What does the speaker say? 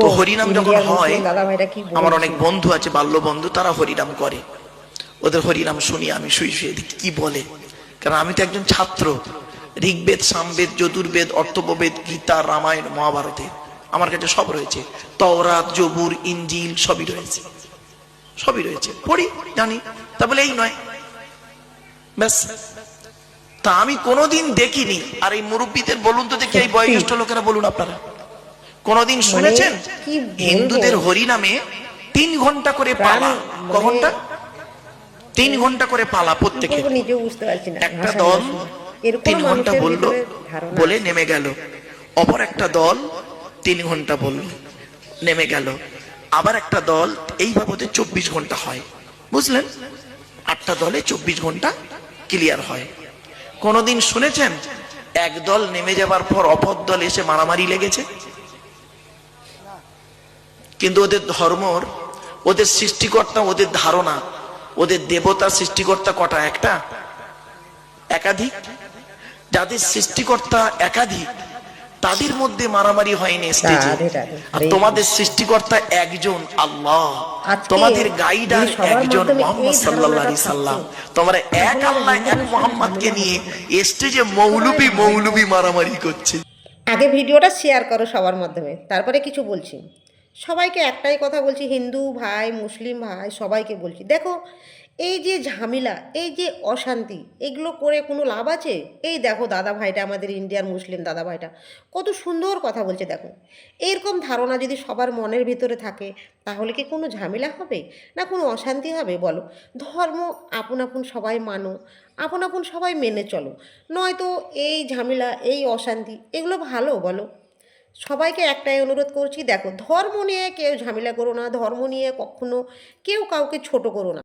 তো হরিনাম যখন হয়, দাদা ভাইরা কি আমার অনেক বন্ধু আছে, বাল্য বন্ধু, তারা হরিনাম করে। ওদের হরিনাম শুনি আমি শুয়ে শুয়ে, দেখি কি বলে। কারণ আমি তো একজন ছাত্র, ঋগ্বেদ, সামবেদ, যজুর্বেদ, অর্থববেদ, গীতা, রামায়ণ, মহাভারতের আমার কাছে সব রয়েছে। তওরাত, জবুর, ইনজিল সবই রয়েছে, সবই রয়েছে, পড়ি, জানি। তা বলে এই নয় ব্যাস। তা আমি কোনোদিন দেখিনি। আর এই মুরব্বীদের বলুন তো দেখি, এই বয়োজ্যেষ্ঠ লোকেরা বলুন, আপনারা কোনদিন শুনেছেন কি হিন্দুদের হরিনামে 3 ঘন্টা করে পালা? ক ঘন্টা? 3 ঘন্টা করে পালা প্রত্যেকের। নিজেও বুঝতে পারছি না একটা দল 3 ঘন্টা বললো, বলে নেমে গেল। অপর একটা দল 3 ঘন্টা বলল, নেমে গেল। আবার একটা দল, এইভাবে 24 ঘন্টা হয়, বুঝলেন? 8টা দলে 24 ঘন্টা ক্লিয়ার হয়। কোনদিন শুনেছেন এক দল নেমে যাবার পর অপর দল এসে মারামারি লেগেছে? কিন্তু ওদের ধর্মর, ওদের সৃষ্টিকর্তা, ওদের ধারণা, ওদের দেবতা সৃষ্টিকর্তা কটা? একটা? একাধিক? যাদের সৃষ্টিকর্তা একাধিক, তাদের মধ্যে মারামারি হয়নি স্টেজে। আর তোমাদের সৃষ্টিকর্তা একজন, আল্লাহ। তোমাদের গাইডার একজন, মুহাম্মদ সাল্লাল্লাহু আলাইহি সাল্লাম। তোমরা এক আল্লাহ, এক মুহাম্মদকে নিয়ে স্টেজে মৌলবি মৌলবি মারামারি করছে। আগে ভিডিওটা শেয়ার করো সবার মাধ্যমে, তারপরে কিছু বলছি। সবাইকে একটাই কথা বলছি, হিন্দু ভাই, মুসলিম ভাই, সবাইকে বলছি, দেখো এই যে ঝামেলা, এই যে অশান্তি, এগুলো করে কোনো লাভ আছে? এই দেখো দাদা ভাইটা, আমাদের ইন্ডিয়ার মুসলিম দাদা ভাইটা কত সুন্দর কথা বলছে। দেখো এরকম ধারণা যদি সবার মনের ভিতরে থাকে, তাহলে কি কোনো ঝামেলা হবে না কোনো অশান্তি হবে? বলো, ধর্ম আপন আপন সবাই মানো, আপন আপন সবাই মেনে চলো, নয়তো এই ঝামেলা, এই অশান্তি, এগুলো ভালো? বলো। সবাইকে একটাই অনুরোধ করছি, দেখো ধর্ম নিয়ে কেউ ঝামেলা করো না, ধর্ম নিয়ে কখনো কেউ কাউকে ছোট করো না।